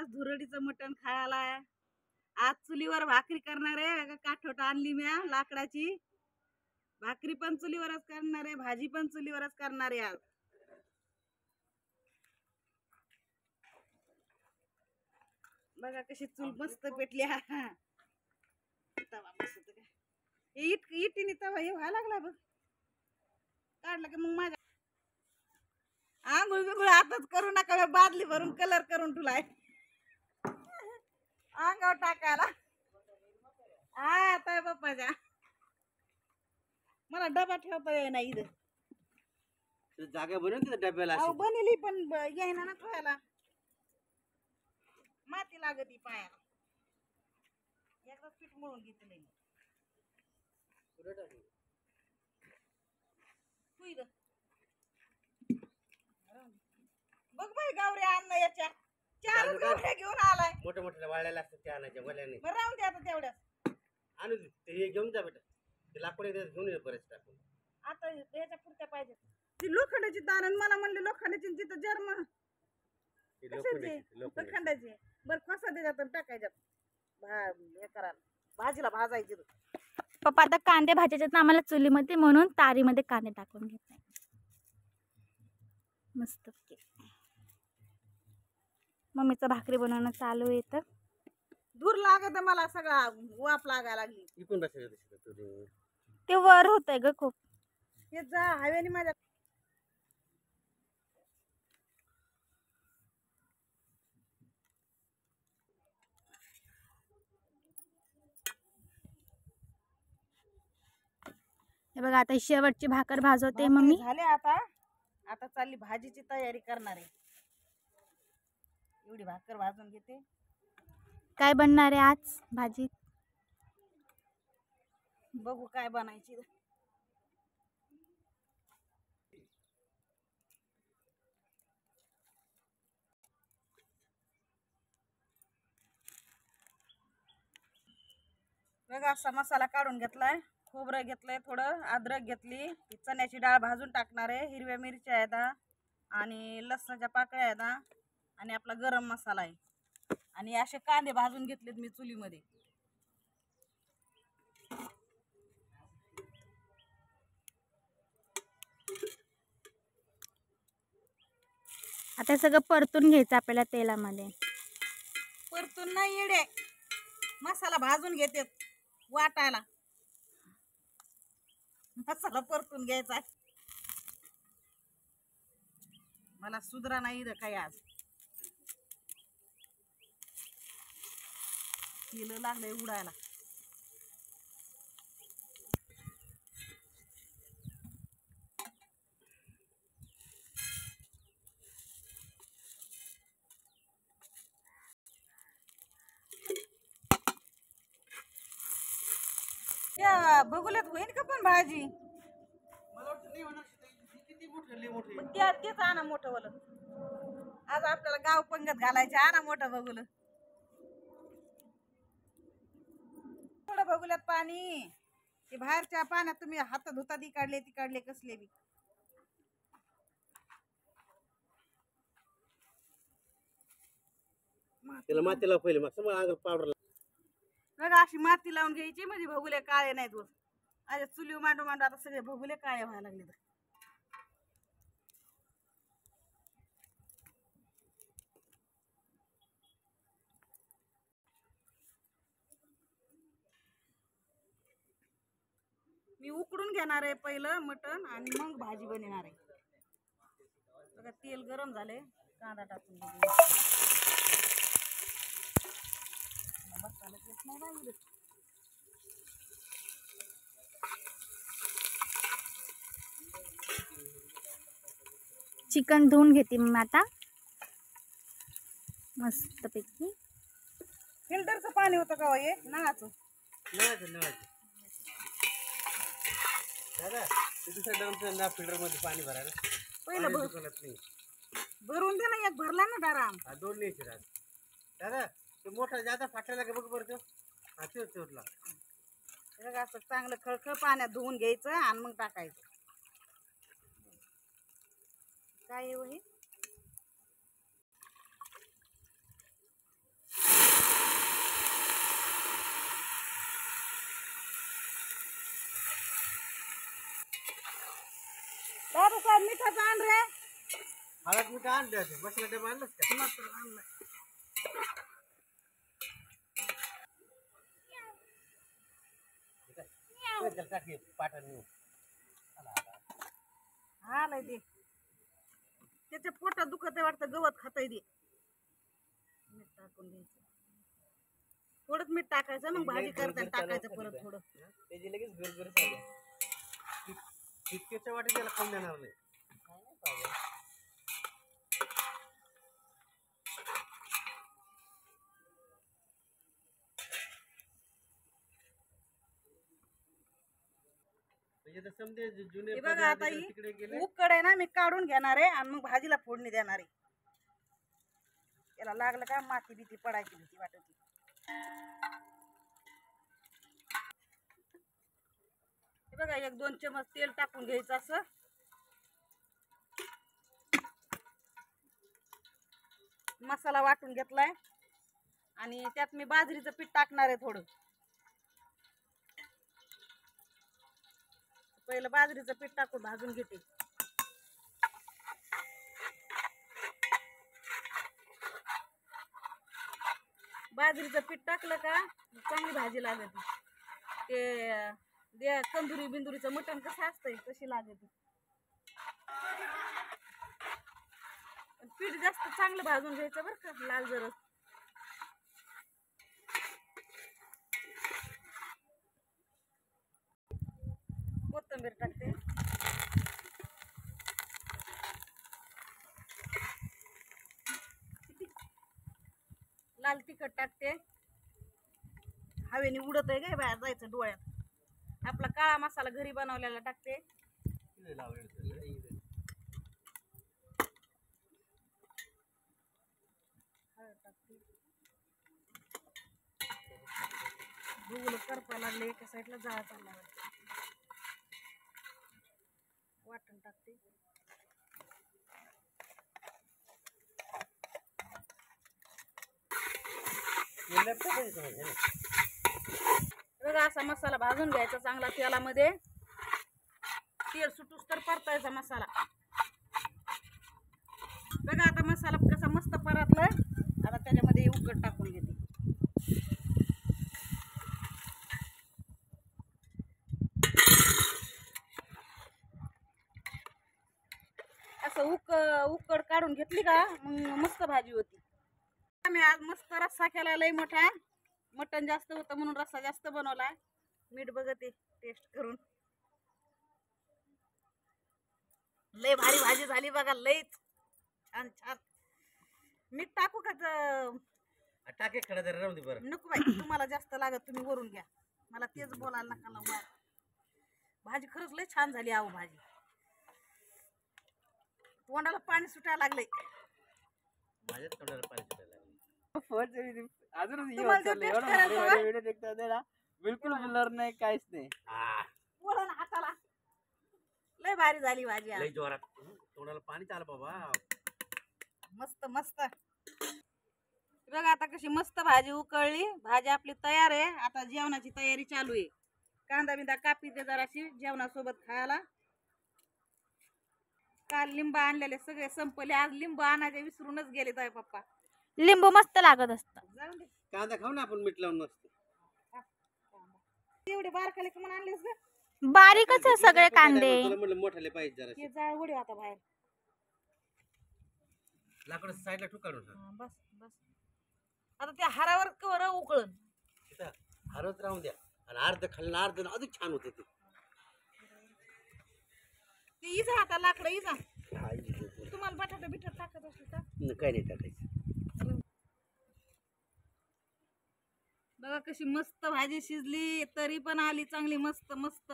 खास धुरडीचं मटण खायला. आज चुलीवर भाकरी करणार आहे. काठोट आणली म्या लाकडाची. भाकरी पण चुलीवरच करणार आहे, भाजी पण चुलीवरच करणार आहे आज. बघा कशी चूल मस्त पेटली. तवा बसत काय इटीने तवा हे व्हायला लागला बघ. काढला की मग माझ्या आंघोळ बिघोळ आताच करू नका. बादली भरून कलर करून ठेवलाय अंगावर टाकायला. हा आता बाप्पाच्या मला डबा ठेवता येईना इथं. जागा बनवून डब्याला बनली पण येईना ना ठेवायला. माती लागती पायाला. एकदा पीठ मळून घेतलंय बघ बाई गावरे अन्न याच्या 4 गावऱ्या घेऊन आलाय. मोठे मोठे वाळलेले असतात ते आणायच्या वल्याने. बरं राहून दे आता तेवढ्याच. आणू दे हे घेऊन जा बेटा. ते लाकूड घेऊन ये परत टाकून. आता याच्या पुढच्या पाहिजे ती लोखंडाची तार. मला म्हणले लोखंडाची तिथं जर्म लोखंडाची. बरं कसा त्याच्यात टाकायच्यात हे करायला भाजीला भाजायची. पप्पा आता कांदे भाजायचे आम्हाला चुलीमध्ये, म्हणून तारीमध्ये कांदे टाकून घेत नाही. मस्त मम्मीचं भाकरी बनवणं चालू आहे. तर दूर लागत मला सगळा वाफ लागायला लागली. इकडून बसायचं ते वर होतंय ग खूप. हे जा हवेने माझ्या हे बघा आता शेवटची भाकर भाजवते मम्मी. झाले आता. आता चालली भाजीची तयारी करणार आहे. एवढी भाकर भाजून घेते. काय बनणार आहे आज भाजी? बघू काय बनायची. बघा असा मसाला काढून घेतलाय. खोबरं घेतलंय, थोडं अद्रक घेतली. चण्याची डाळ भाजून टाकणार आहे. हिरव्या मिरच्या आहेत आणि लसणाच्या पाकळ्या आहेत आणि आपला गरम मसाला आहे. आणि असे कांदे भाजून घेतलेत मी चुलीमध्ये. आता सगळं परतून घ्यायचं आपल्याला तेलामध्ये. परतून नाही येडे, मसाला भाजून घेते वाटायला. मसाला परतून घ्यायचा. मला सुधरा नाही रे काही आज. तेल लागलंय उडायला. बघूल्यात होईल का पण भाजी? मला वाटतं नाही होणार. किती मोठं तेच आणा मोठं बोल. आज आपल्याला गाव पंगत घालायचे. आणा मोठं बघूल. थोडं बघूल्यात पाणी. ते बाहेरच्या पाण्यात तुम्ही हात धुता ती काढले कसले बी. त्याला मातीला पहिले मग समोर अंगात पावडर. बघा अशी माती लावून घ्यायची म्हणजे भगुले काळे नाहीत होत. अरे चुली मांडू आता सगळे भगुले काळे व्हायला लागले. मी उकडून घेणार आहे पहिलं मटण आणि मग भाजी बनवणार आहे. बघा तेल गरम झाले. कांदा टाकून चिकन धुवून घेते मग आता मस्त पैकी. फिल्टरचं पाणी होतं का हे नळाचं? दादा दुसऱ्या ड्रमचं फिल्टर मध्ये पाणी भरायला पहिलं भरून दे ना. एक भरला ना डाराम. 2 न्यायचे दादा. ते मोठा जादा फाटलेला का बघ बरं. तो हा तेवढला. असं चांगलं खळखळ पाण्यात धुवून घ्यायचं आणि मग टाकायचं. काय हे बाबू काय मिठाचं आण रे. हळद मी काय आणलं होतं मसाला डबा आणलाच का मसाला आणलाय. चल टाकी पाटण नेऊ आलाय ते त्याच्या पोटात दुखत आहे वाटतं गवत खाताय ते. मीठ टाकून घ्यायचं थोडंच मीठ टाकायचं मग भाजी करताना टाकायचं परत थोडं. त्याची लगेच गरगर चालू तितक्याच्या वाटी त्याला खाऊन देणार नाही. म्हणजे तर समजे जुने हे बघा आता ही तिकडे गेले उकड आहे ना मी काढून घेणार आहे आणि मग भाजीला फोडणी देणार आहे. त्याला लागलं का माती भीती पडायची भीती वाटत. हे बघा 1-2 चमच तेल टाकून घ्यायचं असं. मसाला वाटून घेतलाय आणि त्यात मी बाजरीचं पीठ टाकणार आहे थोडं. पहिलं बाजरीचं पीठ टाकून भाजून घेते. बाजरीचं पीठ टाकलं का चांगली भाजी लागते. ते तंदुरी बिंदुरीचं मटण कसं असतंय तशी लागते. पीठ जास्त चांगलं भाजून घ्यायचं बरं का लाल जरस. कोथिंबीर टाकते. लाल तिखट टाकते. हवेने उडत आहे काय बाहेर जायचं डोळ्यात. आपला काळा मसाला घरी बनवलेला टाकते. भुगलं करपा लागले एका साईडला जाळा चालला. वाटण टाकते. बघा असा मसाला भाजून घ्यायचा चांगला तेलामध्ये. तेल सुटूस तर परतायचा मसाला. बघा आता मसाला कसा मस्त परतलाय. आता त्याच्यामध्ये उकड टाकून घेते. असं उकड काढून घेतली का मग मस्त भाजी होती. आम्ही आज मस्त रस्सा केला लय मोठा. मटण जास्त होतं म्हणून रस्सा जास्त बनवला. मीठ बघते टेस्ट करून. लय भारी भाजी झाली बघा. लय छान छान. मीठ टाकू का टाके खडा जरा राहू दे बरं. नको बाई तुम्हाला जास्त लागत तुम्ही वरून घ्या. मला तेच बोलायला नका लावू. भाजी खरंच लय छान झाली. आहो भाजी तोंडाला पाणी सुटायला लागलंय. माझ्या तोंडाला पाणी सुटायला लागलं. बिलकुल बुलर नाही काहीच नाही. बोला ना हाताला. लय भारी झाली भाजी आज. लय जोरात तोंडाला पाणी आलं बाबा. मस्त मस्त. बघा आता कशी मस्त भाजी उकळली. भाजी आपली तयार आहे. आता जेवणाची तयारी चालू आहे. कांदा बिंदा कापी ते जराशी जेवणासोबत खायला. काल लिंब आणलेले सगळे संपले. आज लिंब आणायचे विसरूनच गेले ताई पप्पा. लिंबू मस्त लागत असतं. जाऊन दे. कांदा खाऊ ना आपण मीठ लावून मस्त. एवढे बारकाले का म्हणून आणलेस ग. बारीकच आहे सगळे कांदे. तुला म्हटलं मोठाले पाहिजे जरा. हे जाळ उडी आता बाहेर. लाकड साईडला ठू काढून हा, बस बस. आता त्या हारावर कवर उकळून तिथं हरवत राहून द्या. आणि अर्ध खाल्लं अर्ध अधिक छान होते ते. इजा आता लाकडं इजा. तुम्हाला बटाटा बिटाट टाकत असेल का काय नाही टाकायचं. बघा कशी मस्त भाजी शिजली. तरी पण आली चांगली मस्त मस्त.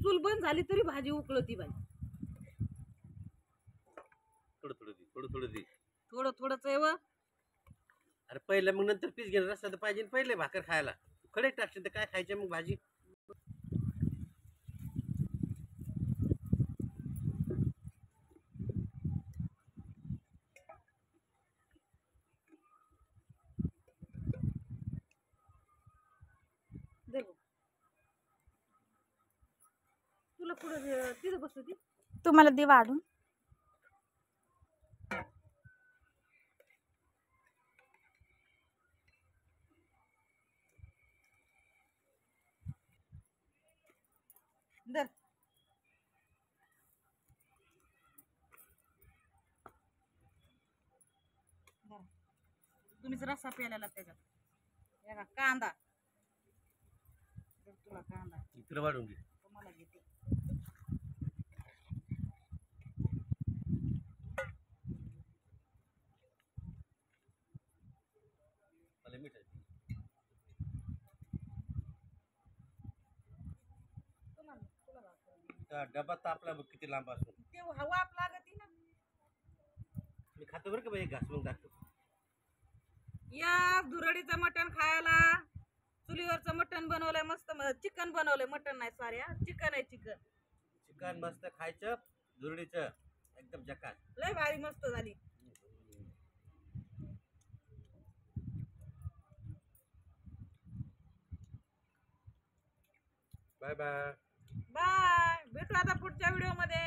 चूल बंद झाली तरी भाजी उकळती बाई. थोडं थोडं दे थोडं थोडं दे. थोडं थोडंच आहे व. अरे पहिलं मग नंतर पीस घेणं रस्ता तर पाहिजे पहिले भाकर खायला. खडे टाकशील तर काय खायचे मग भाजी. तुला कुठं तिथं बसू ती तुम्हाला दे वाढून. दर तुम्हीच रस्सा प्यायला त्याच्यात हे बघ, कांदा दर तुला कांदा इकडे वाढून घे. तुम्हाला घेते मला मीठ आहे. त्या डबा तापला बघ किती लांब असतो. ते हवा आप लागती ना. मी खातो बरं का बाई, घास मग टाकतो. या धुरडीचं मटण खायला चुलीवरचं मटण बनवलंय मस्त चिकन बनवलंय मटण नाही सॉरी चिकन आहे चिकन चिकन मस्त खायचं दुरडीचं एकदम जकास. लय भारी मस्त झाली. Bye bye. बाय भेटू आता पुढच्या व्हिडिओ मध्ये.